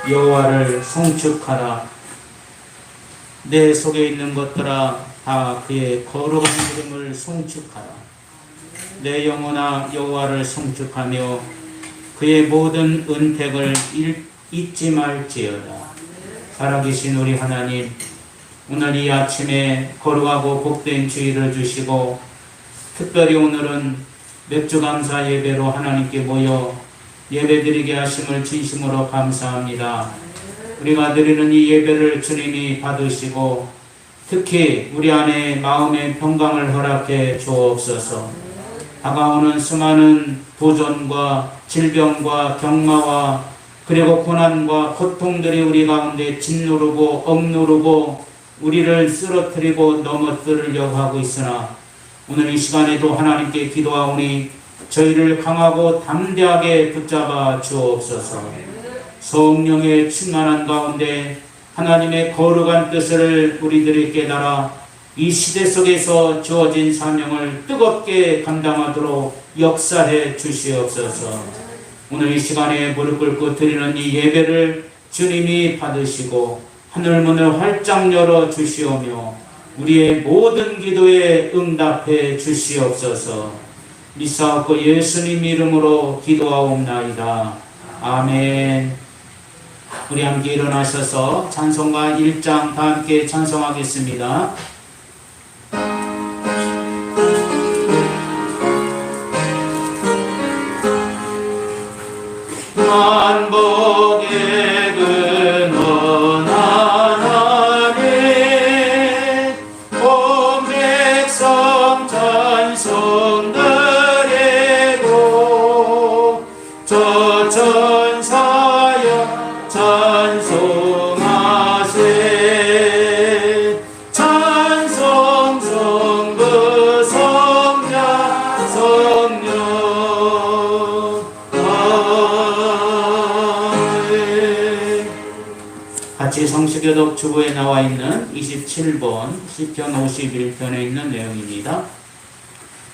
여호와를 송축하라. 내 속에 있는 것들아 다 그의 거룩한 이름을 송축하라. 내 영혼아 여호와를 송축하며 그의 모든 은택을 잊지 말지어다. 살아계신 우리 하나님, 오늘 이 아침에 거룩하고 복된 주일을 주시고 특별히 오늘은 맥주감사 예배로 하나님께 모여 예배드리게 하심을 진심으로 감사합니다. 우리가 드리는 이 예배를 주님이 받으시고 특히 우리 안에 마음의 평강을 허락해 주옵소서. 다가오는 수많은 도전과 질병과 경마와 그리고 고난과 고통들이 우리 가운데 짓누르고 억누르고 우리를 쓰러뜨리고 넘어뜨리려고 하고 있으나 오늘 이 시간에도 하나님께 기도하오니 저희를 강하고 담대하게 붙잡아 주옵소서. 성령의 충만한 가운데 하나님의 거룩한 뜻을 우리들이 깨달아 이 시대 속에서 주어진 사명을 뜨겁게 감당하도록 역사해 주시옵소서. 오늘 이 시간에 무릎 꿇고 드리는 이 예배를 주님이 받으시고 하늘문을 활짝 열어 주시오며 우리의 모든 기도에 응답해 주시옵소서. 믿사옵고 예수님 이름으로 기도하옵나이다. 아멘. 우리 함께 일어나셔서 찬송가 1장 다 함께 찬송하겠습니다. 만복의 근원 하나님 온 백성 찬송 드리고 저 천사여 찬송하세 찬송 성부 성자 성령 같이 성시교독 주보에 나와 있는 27번 시편 51편에 있는 내용입니다.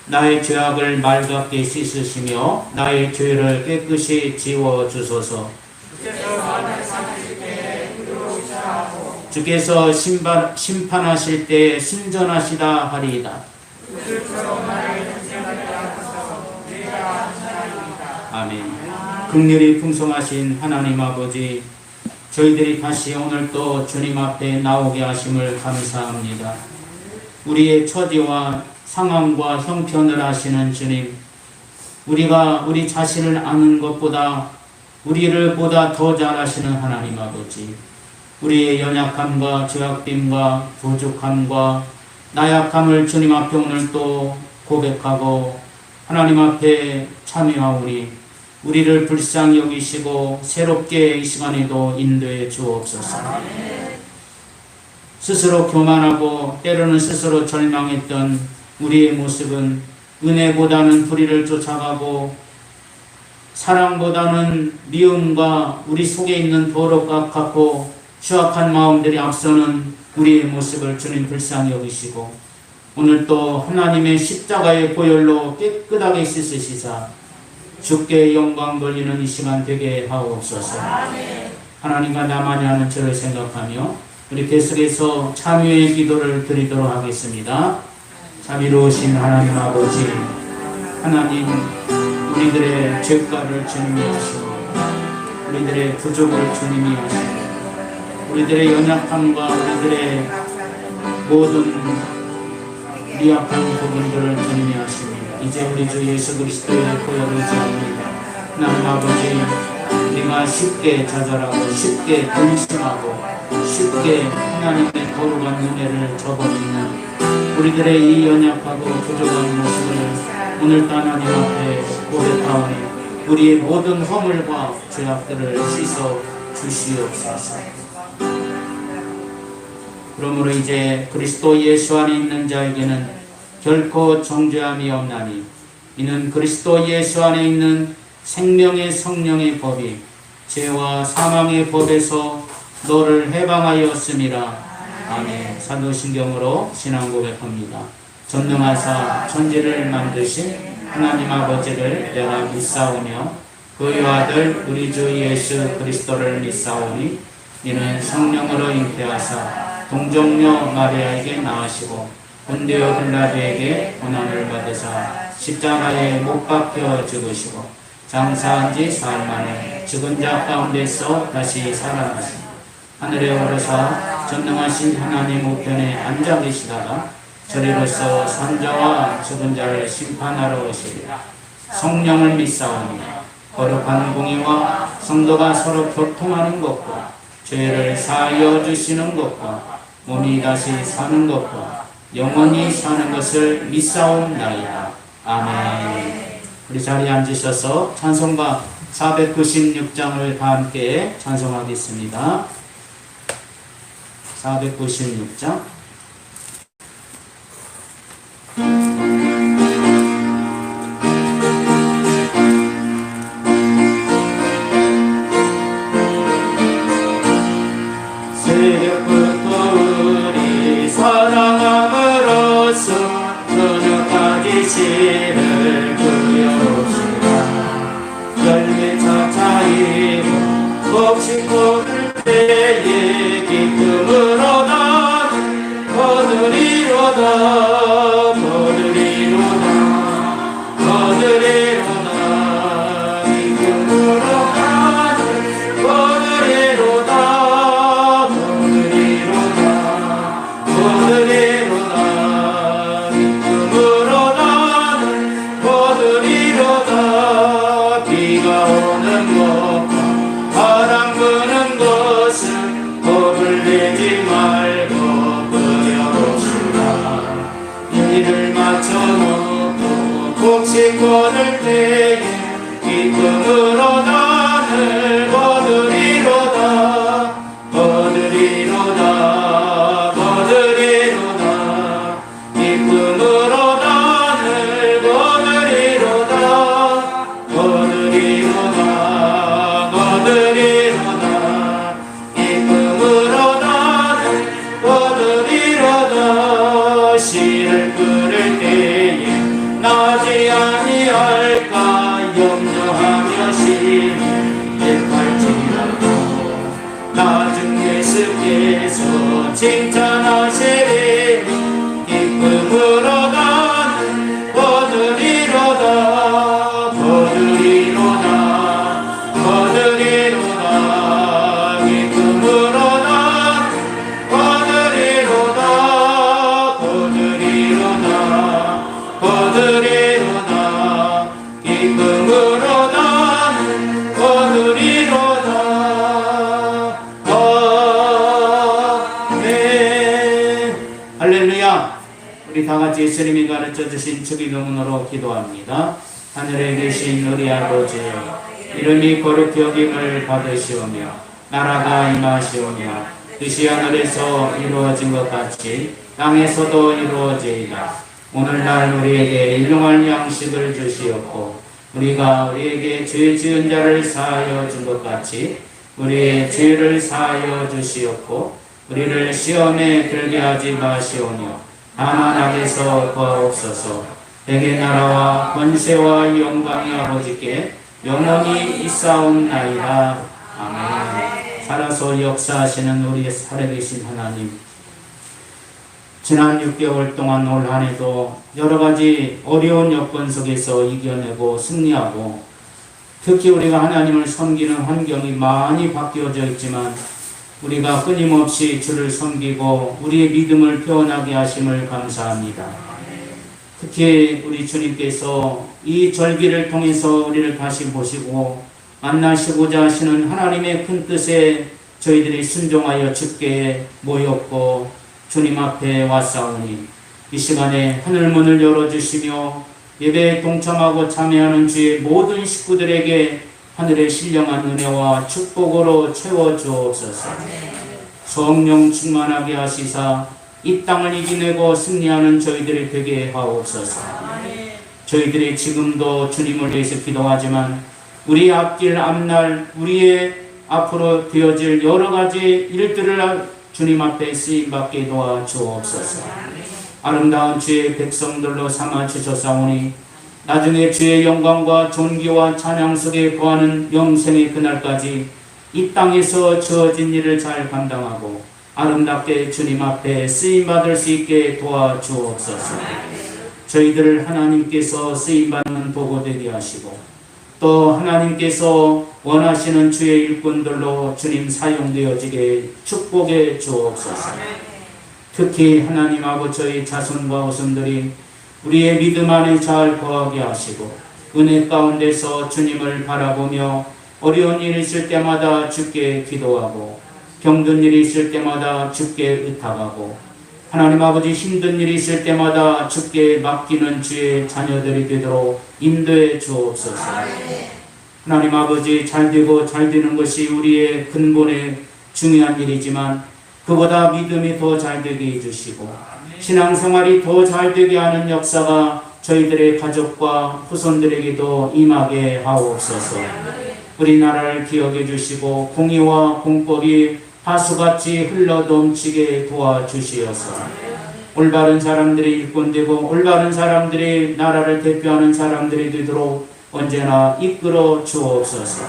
나의 죄악을 맑게 씻으시며 나의 죄를 깨끗이 지워주소서. 주께서 심판하실 때 순전하시다 하리이다. 아멘. 긍휼이 풍성하신 하나님 아버지, 저희들이 다시 오늘 또 주님 앞에 나오게 하심을 감사합니다. 우리의 처지와 상황과 형편을 아시는 주님, 우리가 우리 자신을 아는 것보다 우리를 보다 더 잘 아시는 하나님 아버지, 우리의 연약함과 죄악됨과 부족함과 나약함을 주님 앞에 오늘 또 고백하고 하나님 앞에 참여하오니 우리를 불쌍히 여기시고 새롭게 이 시간에도 인도해 주옵소서. 스스로 교만하고 때로는 스스로 절망했던 우리의 모습은 은혜보다는 불의를 쫓아가고 사랑보다는 미움과 우리 속에 있는 더럽고 악하고 추악한 마음들이 앞서는 우리의 모습을 주님 불쌍히 여기시고 오늘 또 하나님의 십자가의 보혈로 깨끗하게 씻으시사 주께 영광 돌리는 이 시간 되게 하옵소서. 하나님과 나만이 하는 죄를 생각하며 우리 계속해서 참여의 기도를 드리도록 하겠습니다. 자비로우신 하나님 아버지, 하나님 우리들의 죄가를 주님이 하시고 우리들의 부족을 주님이 하시고 우리들의 연약함과 우리들의 모든 미약한 부분들을 주님이 하십니다. 이제 우리 주 예수 그리스도의 보혈을 의지합니다. 하나님 아버지, 우리가 쉽게 좌절하고 쉽게 근심하고 쉽게 하나님의 거룩한 은혜를 저버리는 우리들의 이 연약하고 부족한 모습을 오늘 하나님 앞에 고백하오니 우리의 모든 허물과 죄악들을 씻어 주시옵소서. 그러므로 이제 그리스도 예수 안에 있는 자에게는 결코 정죄함이 없나니 이는 그리스도 예수 안에 있는 생명의 성령의 법이 죄와 사망의 법에서 너를 해방하였음이라. 아멘. 사도신경으로 신앙 고백합니다. 전능하사 천지를 만드신 하나님 아버지를 내가 믿사오며 그의 아들 우리 주 예수 그리스도를 믿사오니 이는 성령으로 잉태하사 동정녀 마리아에게 낳으시고 본디오 빌라도에게 고난을 받으사 십자가에 못 박혀 죽으시고 장사한 지 사흘 만에 죽은 자 가운데서 다시 살아나시고 하늘에 오르사 전능하신 하나님 우편에 앉아 계시다가 저리로서 산자와 죽은 자를 심판하러 오시리라. 성령을 믿사오니 거룩한 공의와 성도가 서로 교통하는 것과 죄를 사하여 주시는 것과 몸이 다시 사는 것과 영원히 사는 것을 믿사옵나이다. 아멘. 우리 자리에 앉으셔서 찬송가 496장을 다 함께 찬송하겠습니다. 496장. 새벽부터 우리 사랑함으로써 저녁까지 시를 그려옵시다. 열매 차차이고 곡식고를 때에 기쁨으로 나는 거두리로다. 곡식고를 때에 기쁨으로 나를 거두리로다. 거두리로다. 거두리로다. 기쁨으로 나를 거두리로다. 거두리로다. 거두리로다. 기쁨으로 나를 거두리로다. 씨를 끓을 때에 나지 아니할까 염려하며 시는 될할지라도 나중 예수께서 칭찬하시리. 기쁨으로 나는 거두리로다. 거두리로다. 거두리로다. 기쁨으로 나는 거두리로다. 거두리로다. 거두리로다. 기쁨으로 나는 거두리로다. 아멘. 할렐루야. 우리 다같이 예수님이 가르쳐주신 주기도문으로 기도합니다. 하늘에 계신 우리 아버지, 이름이 거룩히 여김을 받으시오며 나라가 임하시오며 뜻이 하늘에서 이루어진 것 같이 땅에서도 이루어지이다. 오늘날 우리에게 일용할 양식을 주시옵고 우리가 우리에게 죄 지은 자를 사하여 준 것 같이 우리의 죄를 사하여 주시옵고 우리를 시험에 들게 하지 마시오며 다만 악에서 구하옵소서. 대개 나라와 권세와 영광이 아버지께 영원히 있사옵나이다. 아멘. 살아서 역사하시는 우리의 살아계신 하나님, 지난 6개월 동안 올 한 해도 여러 가지 어려운 여건 속에서 이겨내고 승리하고 특히 우리가 하나님을 섬기는 환경이 많이 바뀌어져 있지만 우리가 끊임없이 주를 섬기고 우리의 믿음을 표현하게 하심을 감사합니다. 특히 우리 주님께서 이 절기를 통해서 우리를 다시 보시고 만나시고자 하시는 하나님의 큰 뜻에 저희들이 순종하여 주께 모였고 주님 앞에 왔사오니 이 시간에 하늘문을 열어주시며 예배에 동참하고 참여하는 주의 모든 식구들에게 하늘의 신령한 은혜와 축복으로 채워주옵소서. 성령 충만하게 하시사 이 땅을 이기내고 승리하는 저희들이 되게 하옵소서. 저희들이 지금도 주님을 위해서 기도하지만 우리 앞길 앞날 우리의 앞으로 되어질 여러 가지 일들을 주님 앞에 쓰임받게 도와주옵소서. 아름다운 주의 백성들로 삼아 주셨사오니 나중에 주의 영광과 존귀와 찬양 속에 거하는 영생의 그날까지 이 땅에서 주어진 일을 잘 감당하고 아름답게 주님 앞에 쓰임받을 수 있게 도와주옵소서. 저희들을 하나님께서 쓰임받는 보고 되게 하시고 또 하나님께서 원하시는 주의 일꾼들로 주님 사용되어지게 축복해 주옵소서. 특히 하나님 아버지의 자손과 후손들이 우리의 믿음 안에 잘 거하게 하시고 은혜 가운데서 주님을 바라보며 어려운 일이 있을 때마다 주께 기도하고 병든 일이 있을 때마다 주께 의탁하고 하나님 아버지 힘든 일이 있을 때마다 주께 맡기는 주의 자녀들이 되도록 인도해 주옵소서. 하나님 아버지 잘되고 잘되는 것이 우리의 근본의 중요한 일이지만 그보다 믿음이 더 잘되게 해주시고 신앙생활이 더 잘되게 하는 역사가 저희들의 가족과 후손들에게도 임하게 하옵소서. 우리나라를 기억해 주시고 공의와 공법이 하수같이 흘러넘치게 도와주시어서 올바른 사람들이 일꾼되고 올바른 사람들이 나라를 대표하는 사람들이 되도록 언제나 이끌어 주옵소서.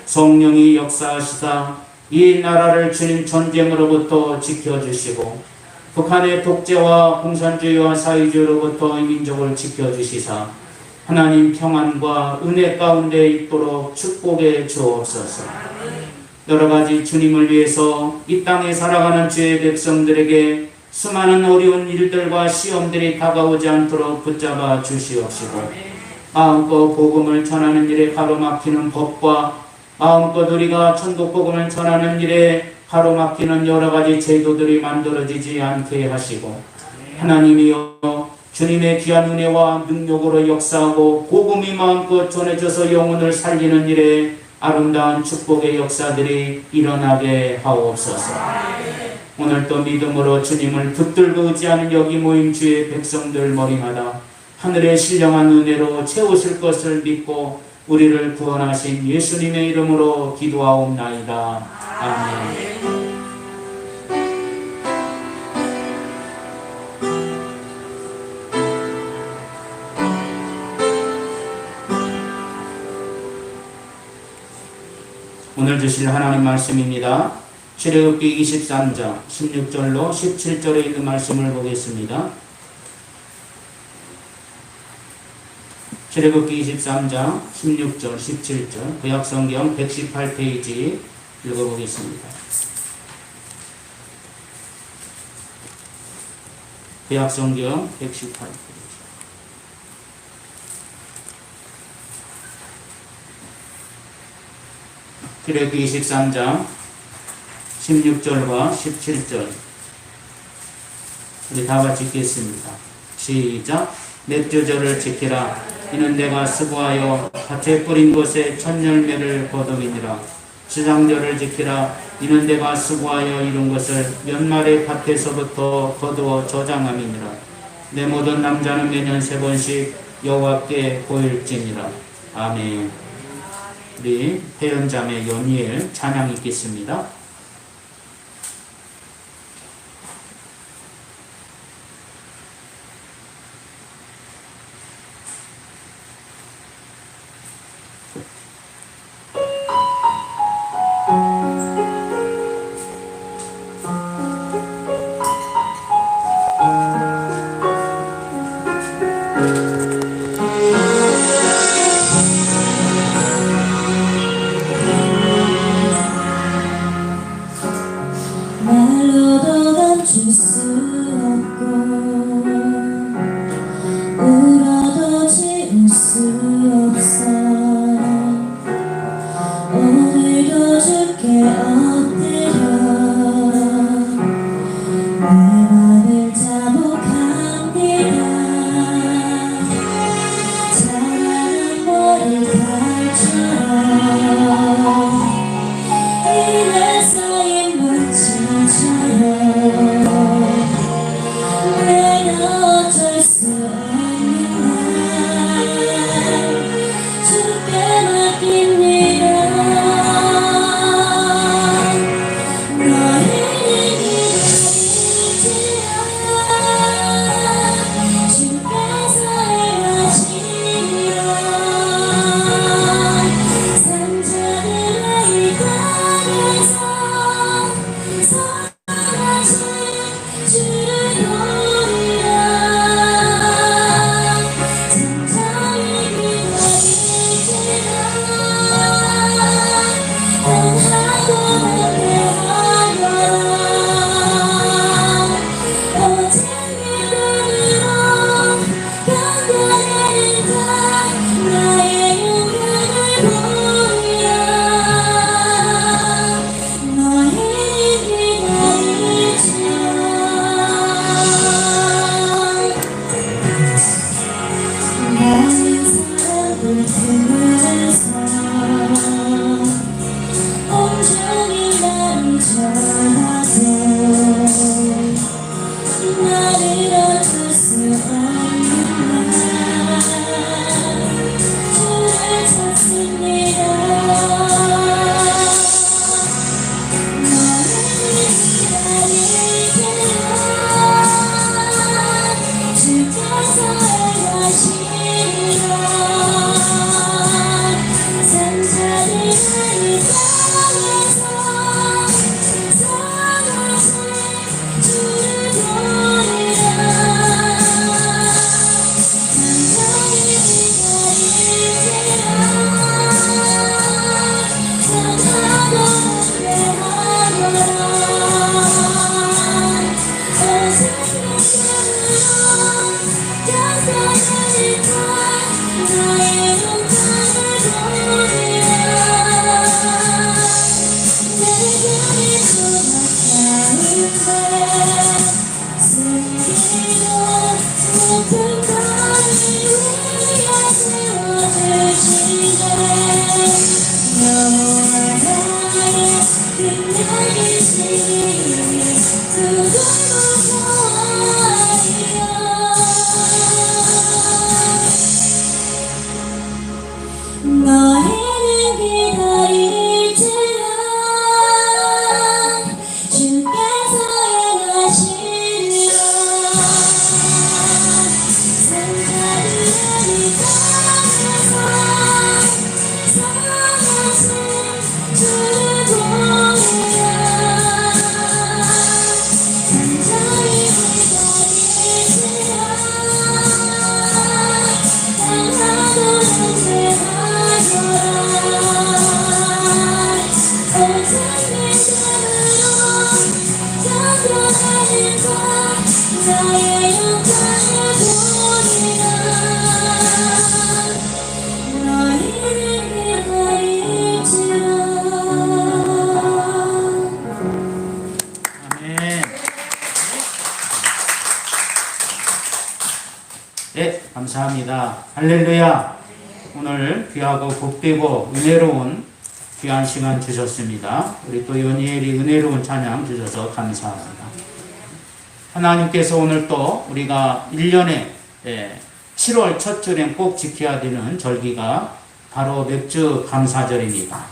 성령이 역사하시사 이 나라를 주님 전쟁으로부터 지켜주시고 북한의 독재와 공산주의와 사회주의로부터 이 민족을 지켜주시사 하나님 평안과 은혜 가운데 있도록 축복해 주옵소서. 여러가지 주님을 위해서 이 땅에 살아가는 주의 백성들에게 수많은 어려운 일들과 시험들이 다가오지 않도록 붙잡아 주시옵시고 마음껏 복음을 전하는 일에 가로막히는 법과 마음껏 우리가 천국 복음을 전하는 일에 가로막히는 여러가지 제도들이 만들어지지 않게 하시고 하나님이여 주님의 귀한 은혜와 능력으로 역사하고 복음이 마음껏 전해져서 영혼을 살리는 일에 아름다운 축복의 역사들이 일어나게 하옵소서. 오늘도 믿음으로 주님을 붙들고 의지하는 여기 모인 주의 백성들 머리마다 하늘의 신령한 은혜로 채우실 것을 믿고 우리를 구원하신 예수님의 이름으로 기도하옵나이다. 아멘. 오늘 주실 하나님 말씀입니다. 출애굽기 23장 16절로 17절에 있는 말씀을 보겠습니다. 출애굽기 23장 16절 17절 구약성경 118페이지 읽어보겠습니다. 구약성경 118페이지 출애굽기 23장 16절과 17절 우리 다 같이 읽겠습니다. 시작. 맺주절을 지키라. 이는 내가 수고하여 밭에 뿌린 곳에 첫 열매를 거두이니라. 주장절을 지키라. 이는 내가 수고하여 이룬 것을 연말의 밭에서부터 거두어 저장함이니라. 내 모든 남자는 매년 3번씩 여호와께 보일지니라. 아멘. 우리 태연자매 연희엘 찬양 읽겠습니다. 나의 영광의 소리가 너희에게 가일지라. 아멘. 네, 감사합니다. 할렐루야. 오늘 귀하고 복되고 은혜로운 귀한 시간 주셨습니다. 우리 또 연희엘이 은혜로운 찬양 주셔서 감사합니다. 하나님께서 오늘 또 우리가 1년에 7월 첫 주에 꼭 지켜야 되는 절기가 바로 맥주 감사절입니다.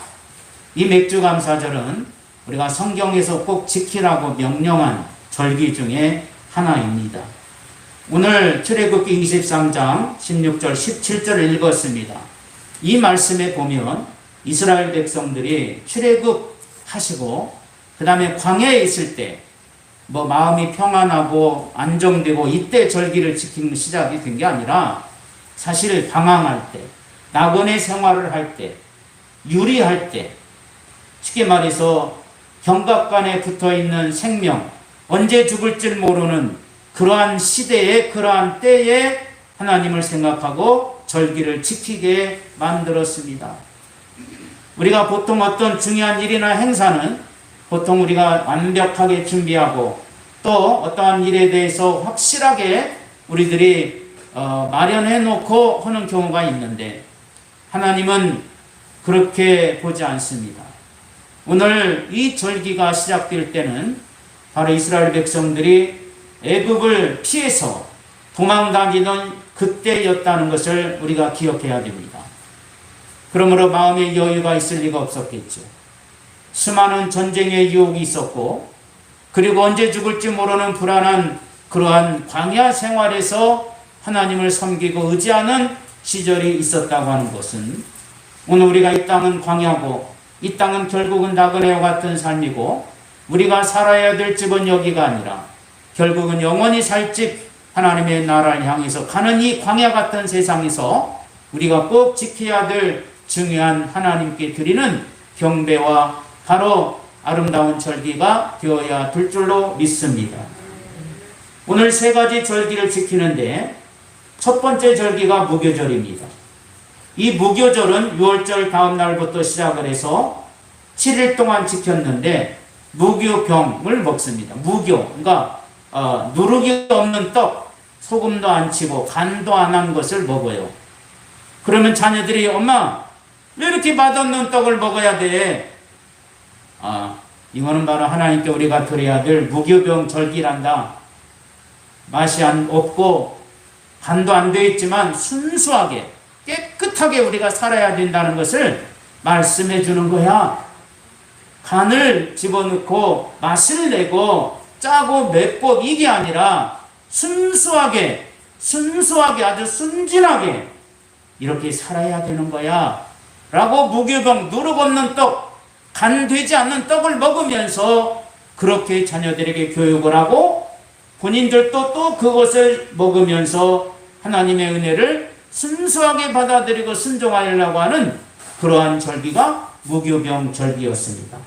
이 맥주 감사절은 우리가 성경에서 꼭 지키라고 명령한 절기 중에 하나입니다. 오늘 출애굽기 23장 16절 17절을 읽었습니다. 이 말씀에 보면 이스라엘 백성들이 출애굽하시고 그 다음에 광야에 있을 때 마음이 평안하고 안정되고 이때 절기를 지키는 시작이 된 게 아니라 사실 방황할 때, 낙원의 생활을 할 때, 유리할 때, 쉽게 말해서 경각관에 붙어있는 생명, 언제 죽을지 모르는 그러한 시대에, 그러한 때에 하나님을 생각하고 절기를 지키게 만들었습니다. 우리가 보통 어떤 중요한 일이나 행사는 보통 우리가 완벽하게 준비하고 또 어떠한 일에 대해서 확실하게 우리들이 마련해 놓고 하는 경우가 있는데 하나님은 그렇게 보지 않습니다. 오늘 이 절기가 시작될 때는 바로 이스라엘 백성들이 애굽을 피해서 도망다니던 그때였다는 것을 우리가 기억해야 됩니다. 그러므로 마음의 여유가 있을 리가 없었겠죠. 수많은 전쟁의 유혹이 있었고 그리고 언제 죽을지 모르는 불안한 그러한 광야 생활에서 하나님을 섬기고 의지하는 시절이 있었다고 하는 것은 오늘 우리가 이 땅은 광야고 이 땅은 결국은 나그네와 같은 삶이고 우리가 살아야 될 집은 여기가 아니라 결국은 영원히 살 집 하나님의 나라를 향해서 가는 이 광야 같은 세상에서 우리가 꼭 지켜야 될 중요한 하나님께 드리는 경배와 바로 아름다운 절기가 되어야 될 줄로 믿습니다. 오늘 세 가지 절기를 지키는데 첫 번째 절기가 무교절입니다. 이 무교절은 6월절 다음 날부터 시작을 해서 7일 동안 지켰는데 무교병을 먹습니다. 무교, 그러니까 누룩이 없는 떡, 소금도 안 치고 간도 안 한 것을 먹어요. 그러면 자녀들이 엄마 왜 이렇게 맛없는 떡을 먹어야 돼? 이거는 바로 하나님께 우리가 드려야 될 무교병 절기란다. 맛이 없고 간도 안 되어 있지만 순수하게 깨끗하게 우리가 살아야 된다는 것을 말씀해 주는 거야. 간을 집어넣고 맛을 내고 짜고 맵고 이게 아니라 순수하게 아주 순진하게 이렇게 살아야 되는 거야 라고 무교병, 누룩 없는 떡, 간 되지 않는 떡을 먹으면서 그렇게 자녀들에게 교육을 하고 본인들도 또 그것을 먹으면서 하나님의 은혜를 순수하게 받아들이고 순종하려고 하는 그러한 절기가 무교병 절기였습니다.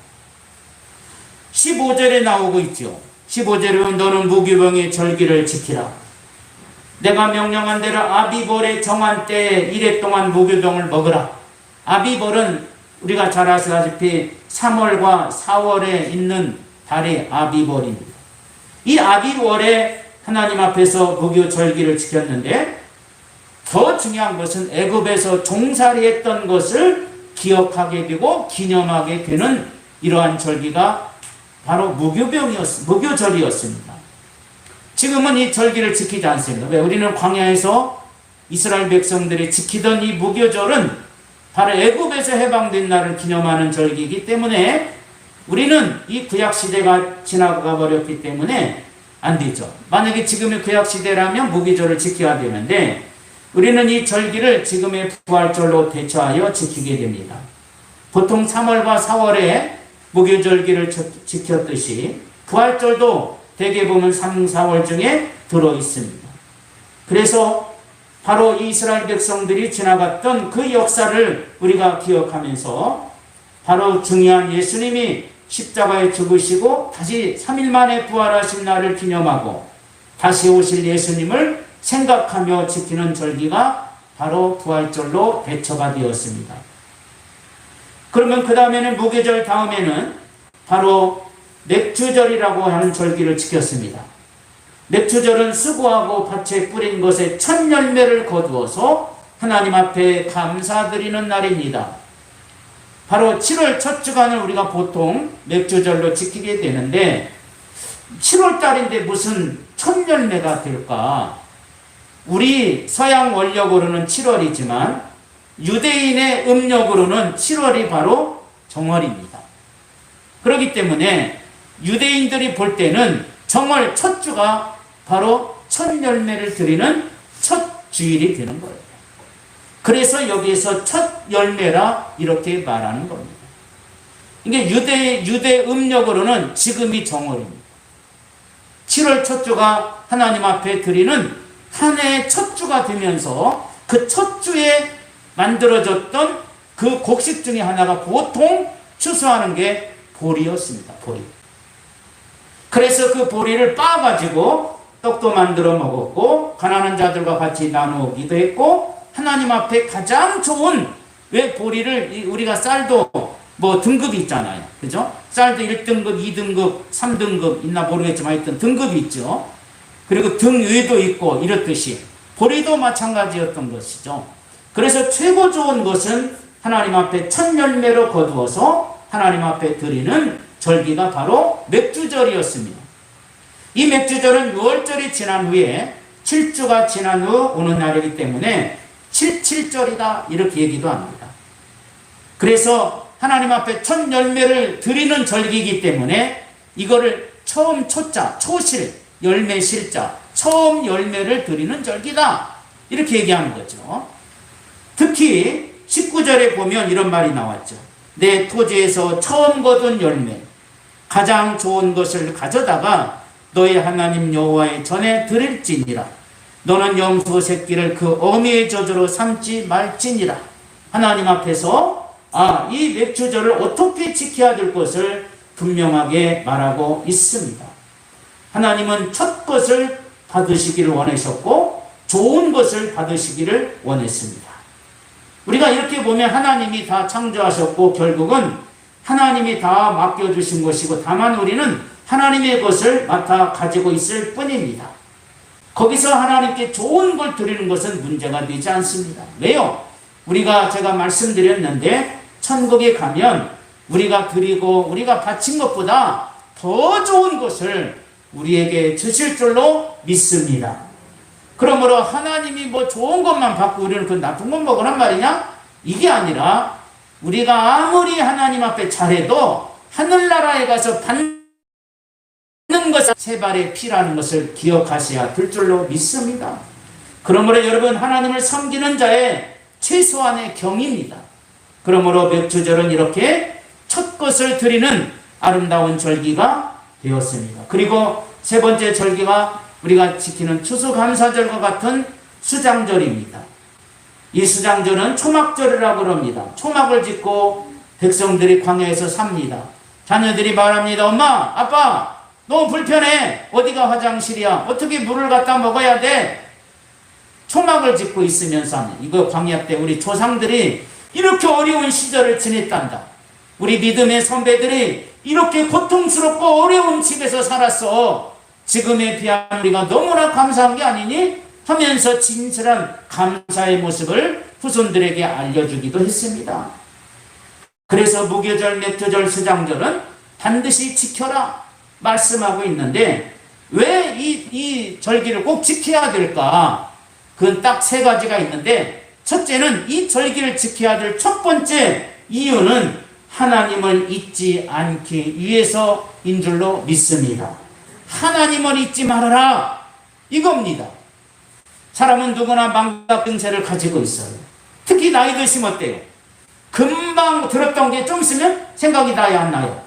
15절에 나오고 있죠. 15절에 너는 무교병의 절기를 지키라. 내가 명령한 대로 아비벌의 정한 때에 이래 동안 무교병을 먹으라. 아비벌은 우리가 잘 아시다시피 3월과 4월에 있는 달이 아비벌입니다. 이 아비월에 하나님 앞에서 무교 절기를 지켰는데 더 중요한 것은 애굽에서 종살이 했던 것을 기억하게 되고 기념하게 되는 이러한 절기가 바로 무교절이었습니다. 지금은 이 절기를 지키지 않습니다. 왜? 우리는 광야에서 이스라엘 백성들이 지키던 이 무교절은 바로 애굽에서 해방된 날을 기념하는 절기이기 때문에 우리는 이 구약시대가 지나가 버렸기 때문에 안 되죠. 만약에 지금의 구약시대라면 무교절을 지켜야 되는데 우리는 이 절기를 지금의 부활절로 대처하여 지키게 됩니다. 보통 3월과 4월에 무교절기를 지켰듯이 부활절도 대개 보면 3, 4월 중에 들어있습니다. 그래서 바로 이스라엘 백성들이 지나갔던 그 역사를 우리가 기억하면서 바로 중요한 예수님이 십자가에 죽으시고 다시 3일 만에 부활하신 날을 기념하고 다시 오실 예수님을 생각하며 지키는 절기가 바로 부활절로 대처가 되었습니다. 그러면 그 다음에는 무교절 다음에는 바로 맥주절이라고 하는 절기를 지켰습니다. 맥주절은 수고하고 밭에 뿌린 것의 첫 열매를 거두어서 하나님 앞에 감사드리는 날입니다. 바로 7월 첫 주간을 우리가 보통 맥주절로 지키게 되는데 7월 달인데 무슨 첫 열매가 될까? 우리 서양 원력으로는 7월이지만 유대인의 음력으로는 7월이 바로 정월입니다. 그렇기 때문에 유대인들이 볼 때는 정월 첫 주가 바로 첫 열매를 드리는 첫 주일이 되는 거예요. 그래서 여기에서 첫 열매라 이렇게 말하는 겁니다. 이게 유대 음력으로는 지금이 정월입니다. 7월 첫 주가 하나님 앞에 드리는 한 해의 첫 주가 되면서 그 첫 주에 만들어졌던 그 곡식 중에 하나가 보통 추수하는 게 보리였습니다. 보리. 그래서 그 보리를 빻아가지고 떡도 만들어 먹었고 가난한 자들과 같이 나누기도 했고 하나님 앞에 가장 좋은, 왜 보리를 우리가 쌀도 뭐 등급이 있잖아요. 그죠? 쌀도 1등급, 2등급, 3등급 있나 모르겠지만 하여튼 등급이 있죠. 그리고 등위도 있고 이렇듯이 보리도 마찬가지였던 것이죠. 그래서 최고 좋은 것은 하나님 앞에 첫 열매로 거두어서 하나님 앞에 드리는 절기가 바로 맥주절이었습니다. 이 맥주절은 6월절이 지난 후에 7주가 지난 후 오는 날이기 때문에 77절이다 이렇게 얘기도 합니다. 그래서 하나님 앞에 첫 열매를 드리는 절기이기 때문에 이거를 처음 초자, 초실, 열매 실자, 처음 열매를 드리는 절기다 이렇게 얘기하는 거죠. 특히 19절에 보면 이런 말이 나왔죠. 내 토지에서 처음 거둔 열매, 가장 좋은 것을 가져다가 너의 하나님 여호와의 전에 드릴지니라. 너는 염소 새끼를 그 어미의 저주로 삼지 말지니라. 하나님 앞에서 이 맥주절을 어떻게 지켜야 될 것을 분명하게 말하고 있습니다. 하나님은 첫 것을 받으시기를 원하셨고 좋은 것을 받으시기를 원했습니다. 우리가 이렇게 보면 하나님이 다 창조하셨고 결국은 하나님이 다 맡겨주신 것이고 다만 우리는 하나님의 것을 맡아 가지고 있을 뿐입니다. 거기서 하나님께 좋은 걸 드리는 것은 문제가 되지 않습니다. 왜요? 제가 말씀드렸는데 천국에 가면 우리가 드리고 우리가 바친 것보다 더 좋은 것을 우리에게 주실 줄로 믿습니다. 그러므로 하나님이 뭐 좋은 것만 받고 우리는 그 나쁜 것 먹으란 말이냐? 이게 아니라 우리가 아무리 하나님 앞에 잘해도 하늘나라에 가서 받는 것은 세 발의 피라는 것을 기억하셔야 될 줄로 믿습니다. 그러므로 여러분 하나님을 섬기는 자의 최소한의 경입니다. 그러므로 맥주절은 이렇게 첫 것을 드리는 아름다운 절기가 되었습니다. 그리고 세 번째 절기가 우리가 지키는 추수감사절과 같은 수장절입니다. 이 수장절은 초막절이라고 합니다. 초막을 짓고 백성들이 광야에서 삽니다. 자녀들이 말합니다. 엄마, 아빠, 너무 불편해. 어디가 화장실이야? 어떻게 물을 갖다 먹어야 돼? 초막을 짓고 있으면서 이거 광야 때 우리 조상들이 이렇게 어려운 시절을 지냈단다. 우리 믿음의 선배들이 이렇게 고통스럽고 어려운 집에서 살았어. 지금에 비하면 우리가 너무나 감사한 게 아니니? 하면서 진실한 감사의 모습을 후손들에게 알려주기도 했습니다. 그래서 무교절, 맥주절, 수장절은 반드시 지켜라 말씀하고 있는데 왜 이 절기를 꼭 지켜야 될까? 그건 딱 세 가지가 있는데 첫째는 이 절기를 지켜야 될 첫 번째 이유는 하나님을 잊지 않기 위해서인 줄로 믿습니다. 하나님을 잊지 말아라 이겁니다. 사람은 누구나 망각 증세를 가지고 있어요. 특히 나이 드시면 어때요? 금방 들었던 게 좀 있으면 생각이 나요, 안 나요?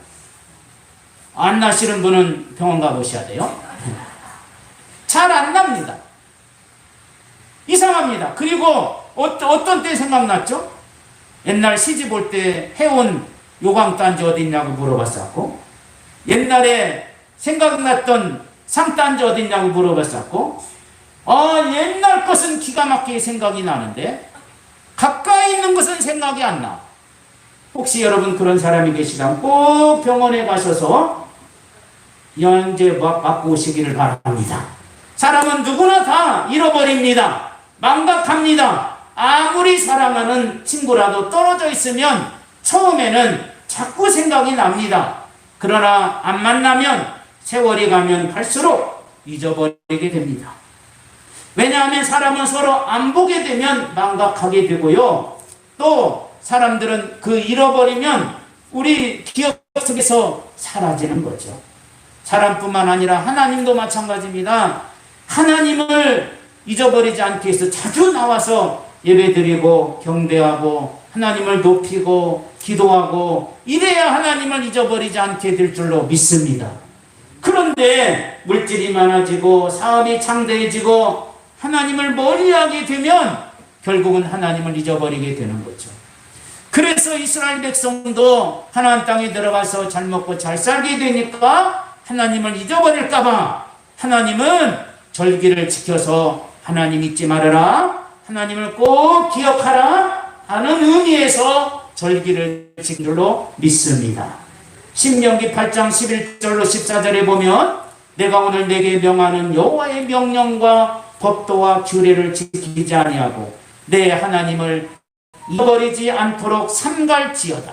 안 나시는 분은 병원 가보셔야 돼요. 잘 안 납니다. 이상합니다. 그리고 어떤 때 생각났죠? 옛날 시집 올 때 해온 요강단지 어디 있냐고 물어봤었고 옛날에 생각났던 상단지 어딨냐고 물어봤었고, 옛날 것은 기가 막히게 생각이 나는데 가까이 있는 것은 생각이 안 나. 혹시 여러분 그런 사람이 계시다면 꼭 병원에 가셔서 영양제 맞고 오시기를 바랍니다. 사람은 누구나 다 잃어버립니다. 망각합니다. 아무리 사랑하는 친구라도 떨어져 있으면 처음에는 자꾸 생각이 납니다. 그러나 안 만나면 세월이 가면 갈수록 잊어버리게 됩니다. 왜냐하면 사람은 서로 안 보게 되면 망각하게 되고요. 또 사람들은 그 잃어버리면 우리 기억 속에서 사라지는 거죠. 사람뿐만 아니라 하나님도 마찬가지입니다. 하나님을 잊어버리지 않기 위해서 자주 나와서 예배드리고 경배하고 하나님을 높이고 기도하고 이래야 하나님을 잊어버리지 않게 될 줄로 믿습니다. 그런데 물질이 많아지고 사업이 창대해지고 하나님을 멀리하게 되면 결국은 하나님을 잊어버리게 되는 거죠. 그래서 이스라엘 백성도 하나님 땅에 들어가서 잘 먹고 잘 살게 되니까 하나님을 잊어버릴까봐 하나님은 절기를 지켜서 하나님 잊지 말아라, 하나님을 꼭 기억하라 하는 의미에서 절기를 지킨 줄로 믿습니다. 신명기 8장 11절로 14절에 보면 내가 오늘 내게 명하는 여호와의 명령과 법도와 규례를 지키지 아니하고 내 하나님을 잊어버리지 않도록 삼갈지어다.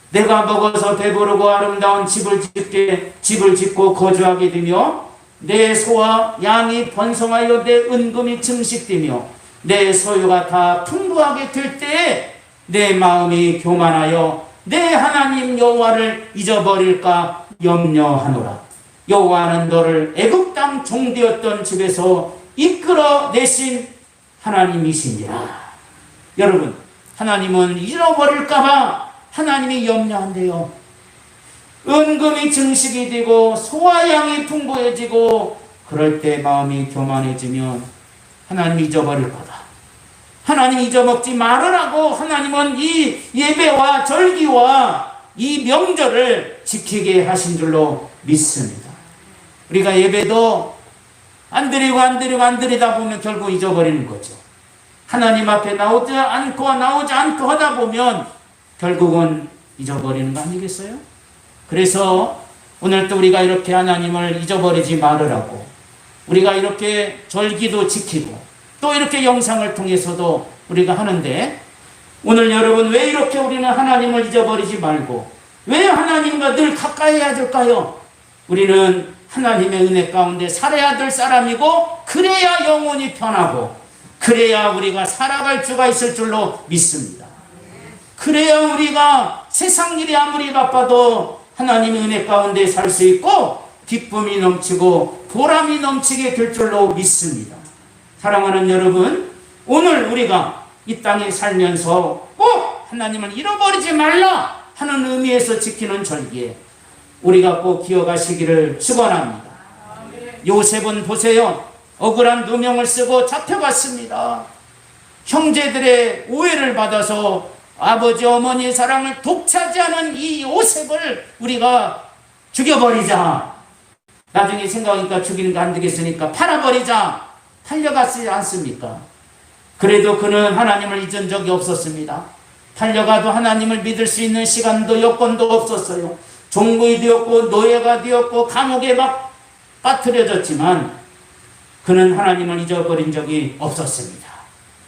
내가 먹어서 배부르고 아름다운 집을 짓고 거주하게 되며 내 소와 양이 번성하여 내 은금이 증식되며 내 소유가 다 풍부하게 될 때에 내 마음이 교만하여 내 하나님 여호와를 잊어버릴까 염려하노라. 여호와는 너를 애굽 땅 종되었던 집에서 이끌어내신 하나님이시니라. 여러분, 하나님은 잃어버릴까봐 하나님이 염려한대요. 은금이 증식이 되고 소와 양이 풍부해지고 그럴 때 마음이 교만해지면 하나님이 잊어버릴 거다. 하나님 잊어먹지 말으라고 하나님은 이 예배와 절기와 이 명절을 지키게 하신 줄로 믿습니다. 우리가 예배도 안 드리다 보면 결국 잊어버리는 거죠. 하나님 앞에 나오지 않고 하다 보면 결국은 잊어버리는 거 아니겠어요? 그래서 오늘도 우리가 이렇게 하나님을 잊어버리지 말으라고 우리가 이렇게 절기도 지키고 또 이렇게 영상을 통해서도 우리가 하는데, 오늘 여러분 왜 이렇게 우리는 하나님을 잊어버리지 말고 왜 하나님과 늘 가까이 해야 될까요? 우리는 하나님의 은혜 가운데 살아야 될 사람이고 그래야 영혼이 편하고 그래야 우리가 살아갈 수가 있을 줄로 믿습니다. 그래야 우리가 세상 일이 아무리 바빠도 하나님의 은혜 가운데 살 수 있고 기쁨이 넘치고 보람이 넘치게 될 줄로 믿습니다. 사랑하는 여러분, 오늘 우리가 이 땅에 살면서 꼭 하나님을 잃어버리지 말라 하는 의미에서 지키는 절기에 우리가 꼭 기억하시기를 축원합니다. 요셉은 보세요. 억울한 누명을 쓰고 잡혀갔습니다. 형제들의 오해를 받아서 아버지 어머니의 사랑을 독차지하는 이 요셉을 우리가 죽여버리자. 나중에 생각하니까 죽이는 거 안 되겠으니까 팔아버리자. 팔려갔지 않습니까? 그래도 그는 하나님을 잊은 적이 없었습니다. 팔려가도 하나님을 믿을 수 있는 시간도 여건도 없었어요. 종부이 되었고 노예가 되었고 감옥에 막 빠뜨려졌지만 그는 하나님을 잊어버린 적이 없었습니다.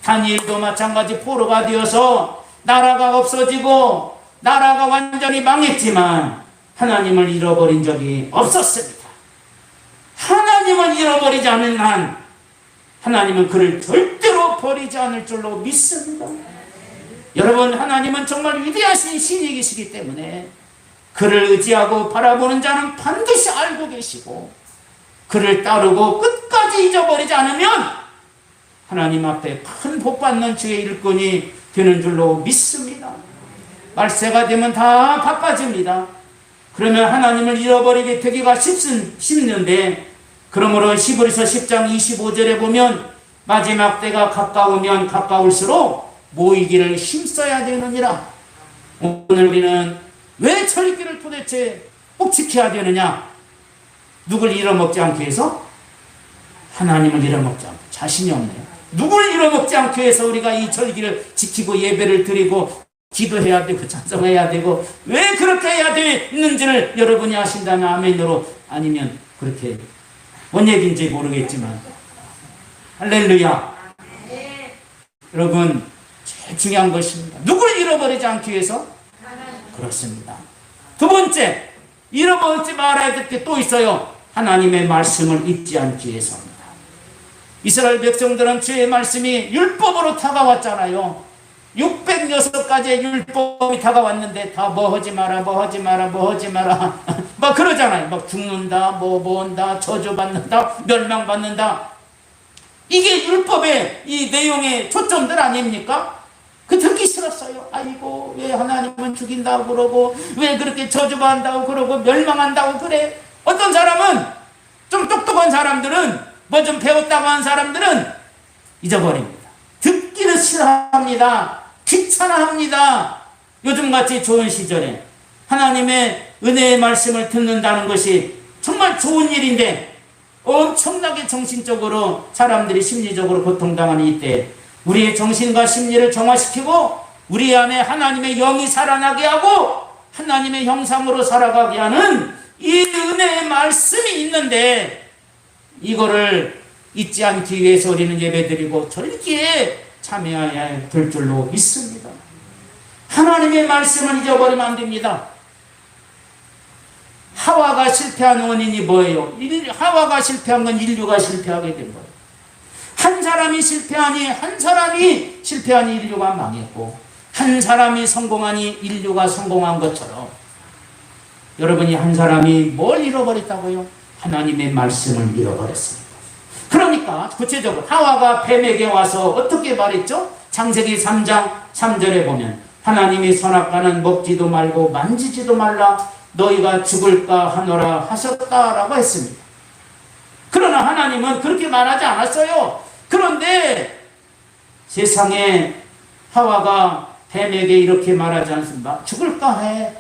다니엘도 마찬가지 포로가 되어서 나라가 없어지고 나라가 완전히 망했지만 하나님을 잃어버린 적이 없었습니다. 하나님을 잃어버리지 않은 한 하나님은 그를 절대로 버리지 않을 줄로 믿습니다. 여러분, 하나님은 정말 위대하신 신이시기 때문에 그를 의지하고 바라보는 자는 반드시 알고 계시고 그를 따르고 끝까지 잊어버리지 않으면 하나님 앞에 큰 복받는 주의 일꾼이 되는 줄로 믿습니다. 말세가 되면 다 바빠집니다. 그러면 하나님을 잃어버리게 되기가 쉽는데, 그러므로 히브리서 10장 25절에 보면 마지막 때가 가까우면 가까울수록 모이기를 힘써야 되느니라. 오늘 우리는 왜 절기를 도대체 꼭 지켜야 되느냐? 누굴 잃어먹지 않기 위해서? 하나님을 잃어먹지 않고. 자신이 없네요. 누굴 잃어먹지 않기 위해서 우리가 이 절기를 지키고 예배를 드리고 기도해야 되고 찬송해야 되고 왜 그렇게 해야 되는지를 여러분이 아신다면 아멘으로, 아니면 그렇게 뭔 얘기인지 모르겠지만 할렐루야. 여러분, 제일 중요한 것입니다. 누굴 잃어버리지 않기 위해서? 그렇습니다. 두 번째, 잃어버리지 말아야 될 게 또 있어요. 하나님의 말씀을 잊지 않기 위해서입니다. 이스라엘 백성들은 주의 말씀이 율법으로 다가왔잖아요. 606가지의 율법이 다가왔는데 다 뭐 하지 마라, 뭐 하지 마라, 뭐 하지 마라 막 그러잖아요. 막 죽는다, 뭐 온다, 저주받는다, 멸망받는다. 이게 율법의 이 내용의 초점들 아닙니까? 그 듣기 싫었어요. 아이고, 왜 하나님은 죽인다고 그러고 왜 그렇게 저주받는다고 그러고 멸망한다고 그래. 어떤 사람은, 좀 똑똑한 사람들은, 뭐 좀 배웠다고 하는 사람들은 잊어버립니다. 듣기는 싫어합니다. 귀찮아합니다. 요즘같이 좋은 시절에 하나님의 은혜의 말씀을 듣는다는 것이 정말 좋은 일인데 엄청나게 정신적으로 사람들이 심리적으로 고통당하는 이때 우리의 정신과 심리를 정화시키고 우리 안에 하나님의 영이 살아나게 하고 하나님의 형상으로 살아가게 하는 이 은혜의 말씀이 있는데, 이거를 잊지 않기 위해서 우리는 예배드리고 절기에 참여해야 될 줄로 믿습니다. 하나님의 말씀을 잊어버리면 안 됩니다. 하와가 실패한 원인이 뭐예요? 하와가 실패한 건 인류가 실패하게 된 거예요. 한 사람이 실패하니 인류가 망했고, 한 사람이 성공하니 인류가 성공한 것처럼 여러분이 한 사람이 뭘 잃어버렸다고요? 하나님의 말씀을 잃어버렸습니다. 그러니까 구체적으로 하와가 뱀에게 와서 어떻게 말했죠? 창세기 3장 3절에 보면 하나님이 선악과는 먹지도 말고 만지지도 말라, 너희가 죽을까 하노라 하셨다라고 했습니다. 그러나 하나님은 그렇게 말하지 않았어요. 그런데 세상에 하와가 뱀에게 이렇게 말하지 않습니다. 죽을까 해.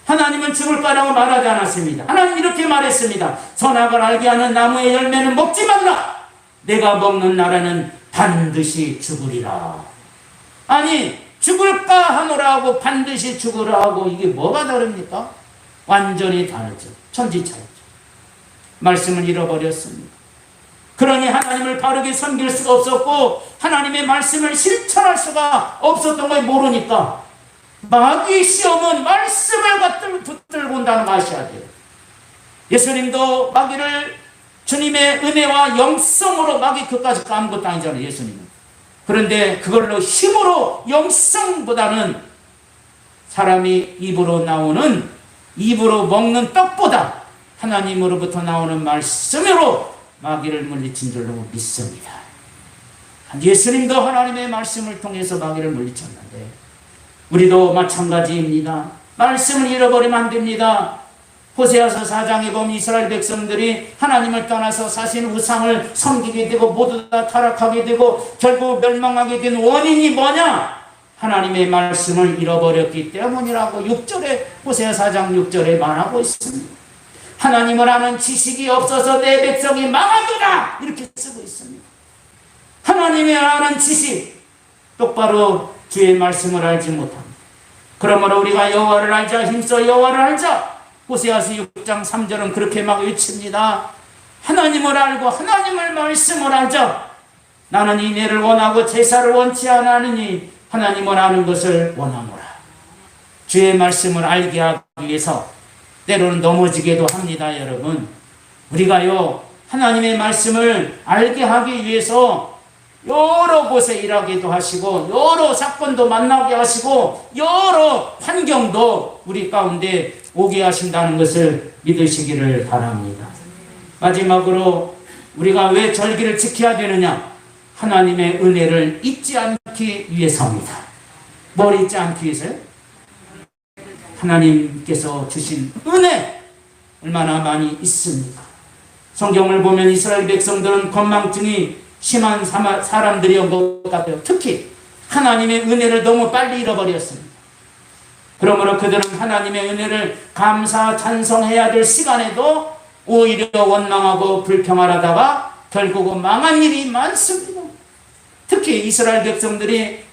하나님은 죽을까라고 말하지 않았습니다. 하나님 이렇게 말했습니다. 선악을 알게 하는 나무의 열매는 먹지 말라. 내가 먹는 나라는 반드시 죽으리라. 아니, 죽을까 하노라 하고 반드시 죽으라 하고 이게 뭐가 다릅니까? 완전히 다르죠. 천지차이죠. 말씀을 잃어버렸습니다. 그러니 하나님을 바르게 섬길 수가 없었고 하나님의 말씀을 실천할 수가 없었던 걸 모르니까 마귀의 시험은 말씀을 붙들고 온다는 거 아셔야 돼요. 예수님도 마귀를 주님의 은혜와 영성으로, 마귀 그까지 아무것도 아니잖아요, 예수님은. 그런데 그걸로 힘으로, 영성보다는 사람이 입으로 먹는 떡보다 하나님으로부터 나오는 말씀으로 마귀를 물리친 줄로 믿습니다. 예수님도 하나님의 말씀을 통해서 마귀를 물리쳤는데 우리도 마찬가지입니다. 말씀을 잃어버리면 안 됩니다. 호세아서 4장에 보면 이스라엘 백성들이 하나님을 떠나서 사신 우상을 섬기게 되고 모두 다 타락하게 되고 결국 멸망하게 된 원인이 뭐냐? 하나님의 말씀을 잃어버렸기 때문이라고 6절에, 호세아 4장 6절에 말하고 있습니다. 하나님을 아는 지식이 없어서 내 백성이 망하더라, 이렇게 쓰고 있습니다. 하나님을 아는 지식, 똑바로 주의 말씀을 알지 못합니다. 그러므로 우리가 여호와를 알자, 힘써 여호와를 알자. 호세아서 6장 3절은 그렇게 막 외칩니다. 하나님을 알고 하나님을 말씀을 알자. 나는 인애를 원하고 제사를 원치 않으니 하나님을 아는 것을 원하노라. 주의 말씀을 알게 하기 위해서 때로는 넘어지기도 합니다, 여러분. 우리가요, 하나님의 말씀을 알게 하기 위해서 여러 곳에 일하기도 하시고 여러 사건도 만나게 하시고 여러 환경도 우리 가운데 오게 하신다는 것을 믿으시기를 바랍니다. 마지막으로 우리가 왜 절기를 지켜야 되느냐? 하나님의 은혜를 잊지 않기 위해서입니다. 뭘 잊지 않기 위해서요? 하나님께서 주신 은혜 얼마나 많이 있습니까? 성경을 보면 이스라엘 백성들은 건망증이 심한 사람들이었던 것 같아요. 특히 하나님의 은혜를 너무 빨리 잃어버렸습니다. 그러므로 그들은 하나님의 은혜를 감사 찬송해야 될 시간에도 오히려 원망하고 불평하다가 결국은 망한 일이 많습니다. 특히 이스라엘 백성들이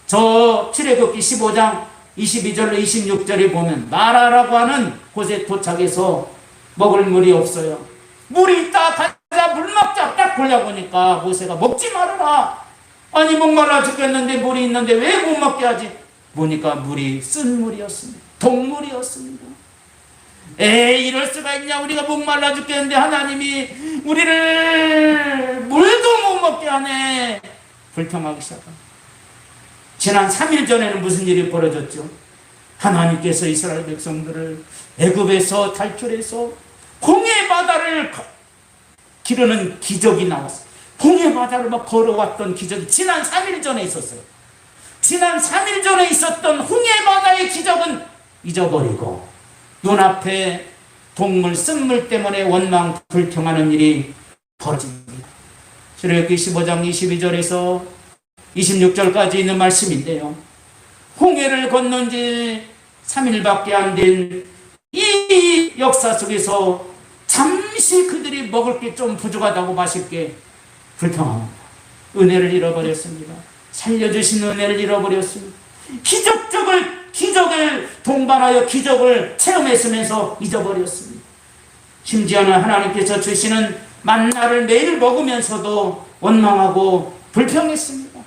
저 출애굽기 15장 22절로 26절에 보면 마라라고 하는 곳에 도착해서 먹을 물이 없어요. 물이 있다 가자 물 먹자 딱 보려보니까 모세가 먹지 말아라. 아니 목말라 죽겠는데 물이 있는데 왜 못 먹게 하지? 보니까 물이 쓴 물이었습니다. 동물이었습니다. 에이 이럴 수가 있냐. 우리가 목말라 죽겠는데 하나님이 우리를 물도 못 먹게 하네. 불평하기 시작합니다. 지난 3일 전에는 무슨 일이 벌어졌죠? 하나님께서 이스라엘 백성들을 애굽에서 탈출해서 홍해 바다를 기르는 기적이 나왔어요. 홍해 바다를 막 걸어왔던 기적이 지난 3일 전에 있었어요. 지난 3일 전에 있었던 홍해 바다의 기적은 잊어버리고 눈앞에 동물 쓴물 때문에 원망 불평하는 일이 벌어집니다. 출애굽기 15장 22절에서 26절까지 있는 말씀인데요. 홍해를 건넌 지 3일밖에 안 된 이 역사 속에서 잠시 그들이 먹을 게 좀 부족하다고 맛있게 불평합니다. 은혜를 잃어버렸습니다. 살려주신 은혜를 잃어버렸습니다. 기적을 동반하여 기적을 체험했으면서 잊어버렸습니다. 심지어는 하나님께서 주시는 만나를 매일 먹으면서도 원망하고 불평했습니다.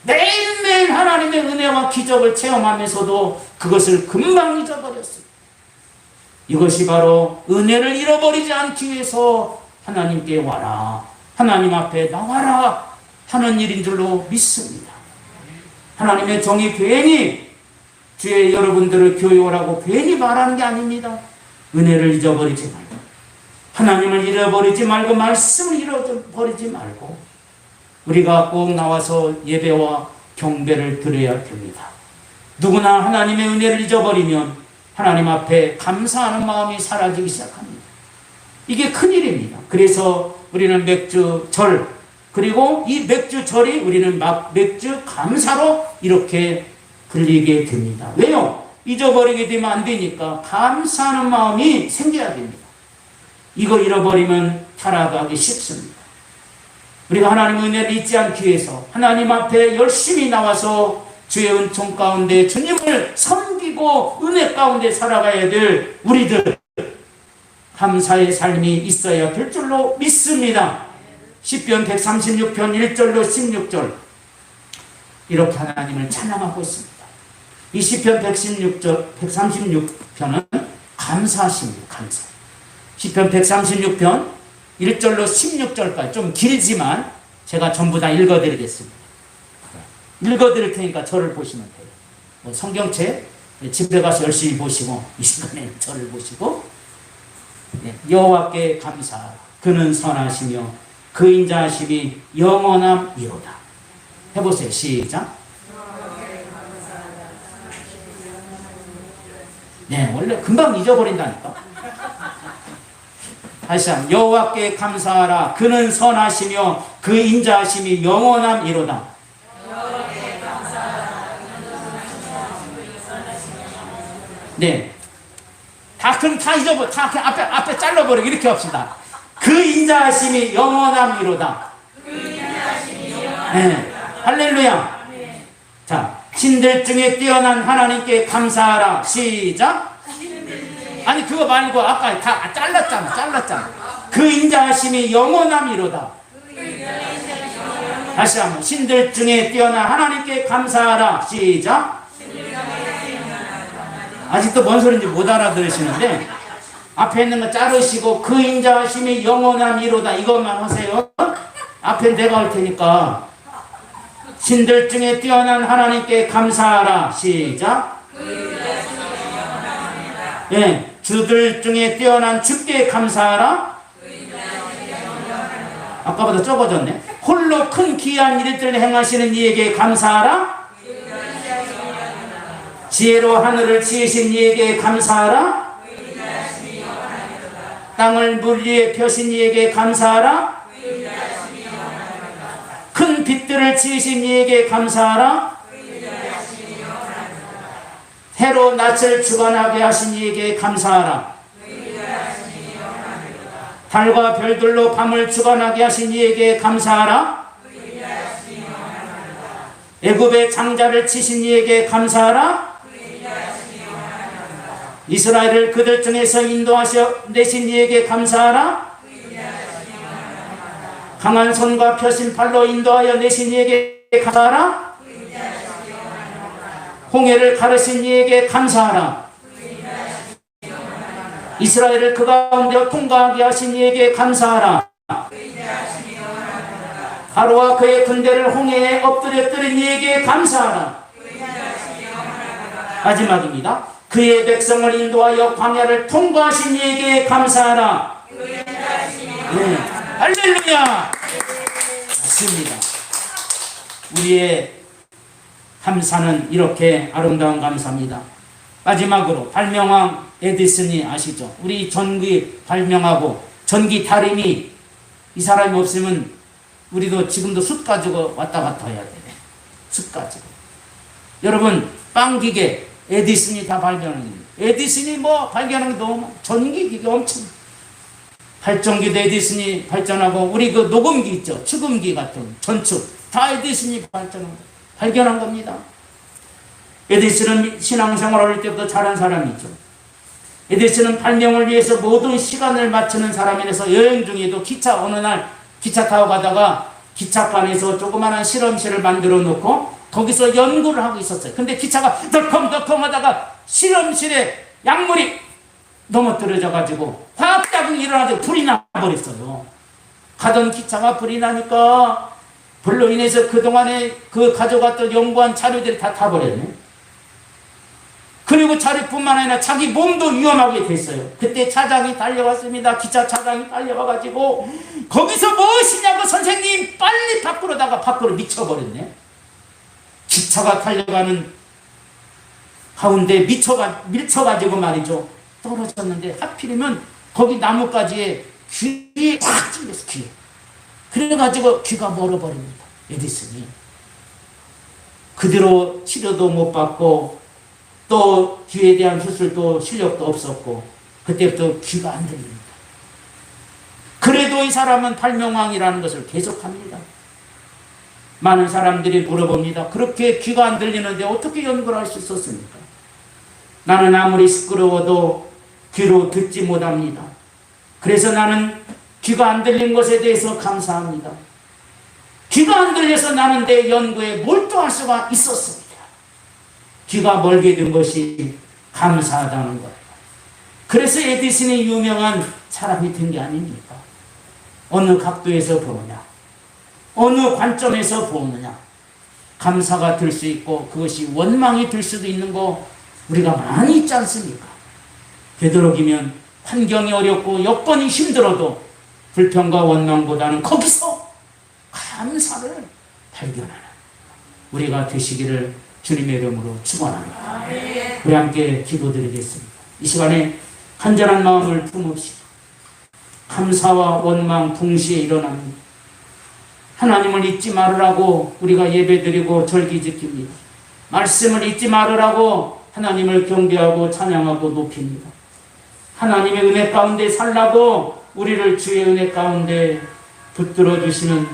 매일매일 하나님의 은혜와 기적을 체험하면서도 그것을 금방 잊어버렸습니다. 이것이 바로 은혜를 잃어버리지 않기 위해서 하나님께 와라, 하나님 앞에 나와라 하는 일인 줄로 믿습니다. 하나님의 종이 괜히 주의 여러분들을 교육을 하고 괜히 말하는 게 아닙니다. 은혜를 잊어버리지 말고, 하나님을 잃어버리지 말고, 말씀을 잃어버리지 말고 우리가 꼭 나와서 예배와 경배를 드려야 됩니다. 누구나 하나님의 은혜를 잊어버리면 하나님 앞에 감사하는 마음이 사라지기 시작합니다. 이게 큰일입니다. 그래서 우리는 맥주절, 그리고 이 맥주절이 우리는 맥주 감사로 이렇게 불리게 됩니다. 왜요? 잊어버리게 되면 안 되니까 감사하는 마음이 생겨야 됩니다. 이거 잃어버리면 타락하기 쉽습니다. 우리가 하나님의 은혜를 잊지 않기 위해서 하나님 앞에 열심히 나와서 주의 은총 가운데 주님을 섬기고 은혜 가운데 살아가야 될 우리들, 감사의 삶이 있어야 될 줄로 믿습니다. 시편 136편 1절로 16절 이렇게 하나님을 찬양하고 있습니다. 이 시편 136편은 감사하십니다. 감사. 시편 136편 1절로 16절까지 좀 길지만 제가 전부 다 읽어드리겠습니다. 읽어드릴 테니까 저를 보시면 돼요. 성경책 집에 가서 열심히 보시고 이 시간에 저를 보시고, 여호와께 감사하라. 그는 선하시며 그 인자하심이 영원함이로다. 해보세요. 시작. 네, 원래 금방 잊어버린다니까. 다시 한번 여호와께 감사하라. 그는 선하시며 그 인자하심이 영원함이로다. 네, 그럼 다 잊어버려. 다 그냥 앞에 잘라버려. 이렇게 합시다. 그 인자하심이 영원함이로다. 네, 할렐루야. 자, 신들 중에 뛰어난 하나님께 감사하라. 시작. 아니 그거 말고 아까 다 잘랐잖아. 그 인자하심이 영원함이로다. 다시 한번 신들 중에 뛰어난 하나님께 감사하라. 시작. 아직도 뭔 소리인지 못 알아들으시는데 앞에 있는 거 자르시고 그 인자하심이 영원함이로다 이것만 하세요. 앞에 내가 할 테니까 신들 중에 뛰어난 하나님께 감사하라. 시작. 예, 주들 중에 뛰어난 주께 감사하라. 아까보다 적어졌네. 홀로 큰 기이한 일들을 행하시는 이에게 감사하라. 지혜로 하늘을 지으신 이에게 감사하라. 땅을 물 위에 펴신 이에게 감사하라. 큰 빛들을 지으신 이에게 감사하라. 해로 낯을 주관하게 하신 이에게 감사하라. 달과 별들로 밤을 주관하게 하신 이에게 감사하라. 애굽의 장자를 치신 이에게 감사하라. 이스라엘을 그들 중에서 인도하셔 내신 이에게 감사하라. 강한 손과 펴신 팔로 인도하여 내신 이에게 감사하라. 홍해를 가르신 이에게 감사하라. 이스라엘을 그 가운데 통과하게 하신 이에게 감사하라. 바로와 그의 군대를 홍해에 엎드려뜨린 이에게 감사하라. 마지막입니다. 그의 백성을 인도하여 광야를 통과하신 이에게 감사하라. 네. 할렐루야. 맞습니다. 우리의 감사는 이렇게 아름다운 감사입니다. 마지막으로 발명왕 에디슨이 아시죠? 우리 전기 발명하고 전기 다림이 이 사람이 없으면 우리도 지금도 숯 가지고 왔다 갔다 해야 되네. 숯 가지고. 여러분 빵기계 에디슨이 다 발견한 겁니다. 에디슨이 뭐 발견한 게 너무 전기기계 엄청 발전기도 에디슨이 발전하고 우리 그 녹음기 있죠. 축음기 같은 전축 다 에디슨이 발견한 겁니다. 에디슨은 신앙생활 어릴 때부터 잘한 사람이죠. 에디슨은 발명을 위해서 모든 시간을 맞추는 사람이라서 여행 중에도 기차 어느 날 기차 타고 가다가 기차관에서 조그마한 실험실을 만들어 놓고 거기서 연구를 하고 있었어요. 근데 기차가 덜컹덜컹 하다가 실험실에 약물이 넘어뜨려져 가지고 화학작용이 일어나서 불이 나버렸어요. 가던 기차가 불이 나니까 불로 인해서 그동안에 그 가져갔던 연구한 자료들이 다 타버렸네. 그리고 자료뿐만 아니라 자기 몸도 위험하게 됐어요. 그때 차장이 달려왔습니다. 기차 차장이 달려와가지고 거기서 무엇이냐고 선생님 빨리 밖으로 미쳐버렸네. 기차가 달려가는 가운데 밀쳐가지고 말이죠. 떨어졌는데 하필이면 거기 나뭇가지에 귀에 꽉 찔렸어. 귀에. 그래가지고 귀가 멀어버립니다. 에디슨이. 그대로 치료도 못 받고 또 귀에 대한 수술도 실력도 없었고 그때부터 귀가 안 들립니다. 그래도 이 사람은 발명왕이라는 것을 계속합니다. 많은 사람들이 물어봅니다. 그렇게 귀가 안 들리는데 어떻게 연구를 할 수 있었습니까? 나는 아무리 시끄러워도 귀로 듣지 못합니다. 그래서 나는 귀가 안 들린 것에 대해서 감사합니다. 귀가 안 들려서 나는 내 연구에 몰두할 수가 있었습니다. 귀가 멀게 된 것이 감사하다는 거예요. 그래서 에디슨이 유명한 사람이 된 게 아닙니까? 어느 각도에서 보느냐, 어느 관점에서 보느냐, 감사가 될 수 있고 그것이 원망이 될 수도 있는 거 우리가 많이 있지 않습니까? 되도록이면 환경이 어렵고 여건이 힘들어도 불평과 원망보다는 거기서 감사를 발견하는 우리가 되시기를 주님의 이름으로 축원합니다. 우리 함께 기도드리겠습니다. 이 시간에 간절한 마음을 품읍시다. 감사와 원망 동시에 일어납니다. 하나님을 잊지 말으라고 우리가 예배드리고 절기 지킵니다. 말씀을 잊지 말으라고 하나님을 경배하고 찬양하고 높입니다. 하나님의 은혜 가운데 살라고 우리를 주의 은혜 가운데 붙들어 주시는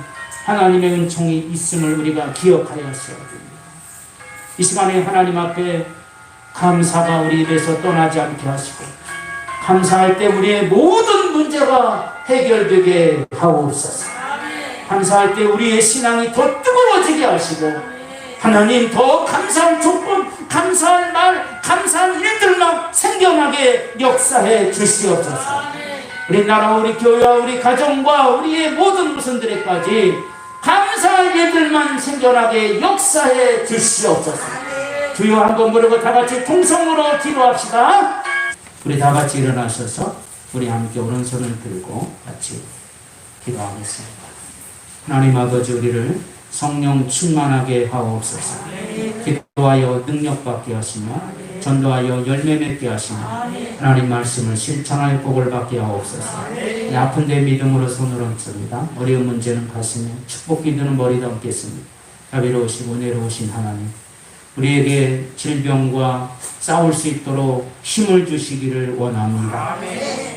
하나님의 은총이 있음을 우리가 기억하여 하셔야 됩니다. 이 시간에 하나님 앞에 감사가 우리 입에서 떠나지 않게 하시고 감사할 때 우리의 모든 문제가 해결되게 하옵소서. 감사할 때 우리의 신앙이 더 뜨거워지게 하시고 하나님 더 감사할 조건, 감사할 말, 감사할 일들만 생겨나게 역사해 주시옵소서. 우리 나라와 우리 교회와 우리 가정과 우리의 모든 무슨들에까지 감사할 일들만 생겨나게 역사해 주시옵소서. 주여 한번 부르고 다같이 통성으로 기도합시다. 우리 다같이 일어나셔서 우리 함께 오른손을 들고 같이 기도하겠습니다. 하나님 아버지 우리를 성령 충만하게 하옵소서. 기도하여 능력받게 하시며 전도하여 열매 맺게 하시며 하나님 말씀을 실천할 복을 받게 하옵소서. 아픈 데 믿음으로 손을 얹습니다. 어려운 문제는 가시며 축복 기도는 머리 담겠습니다. 자비로우시고 은혜로우신 하나님 우리에게 질병과 싸울 수 있도록 힘을 주시기를 원합니다.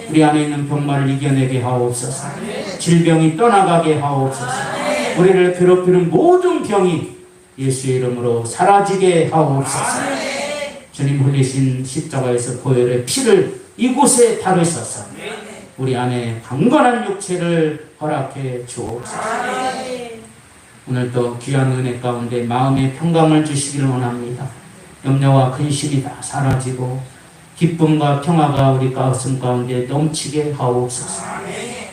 우리 안에 있는 병마를 이겨내게 하옵소서. 질병이 떠나가게 하옵소서. 우리를 괴롭히는 모든 병이 예수의 이름으로 사라지게 하옵소서. 주님 흘리신 십자가에서 보혈의 피를 이곳에 바르셔서 우리 안에 강건한 육체를 허락해 주옵소서. 오늘도 귀한 은혜 가운데 마음의 평강을 주시기를 원합니다. 염려와 근심이 다 사라지고 기쁨과 평화가 우리 가슴 가운데 넘치게 하옵소서.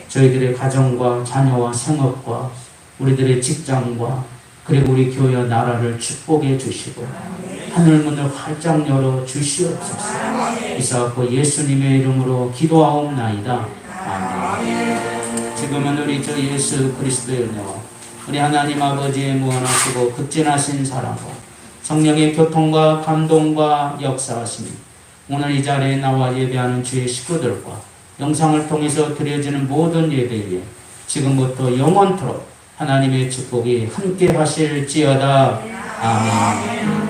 저희들의 가정과 자녀와 생업과 우리들의 직장과 그리고 우리 교회 나라를 축복해 주시고 하늘문을 활짝 열어 주시옵소서. 이사하고 예수님의 이름으로 기도하옵나이다. 아멘. 지금은 우리 주 예수 그리스도의 은혜와 우리 하나님 아버지의 무한하시고 극진하신 사랑과 성령의 교통과 감동과 역사하심이 오늘 이 자리에 나와 예배하는 주의 식구들과 영상을 통해서 드려지는 모든 예배에 지금부터 영원토록 하나님의 축복이 함께 하실지어다. 아멘.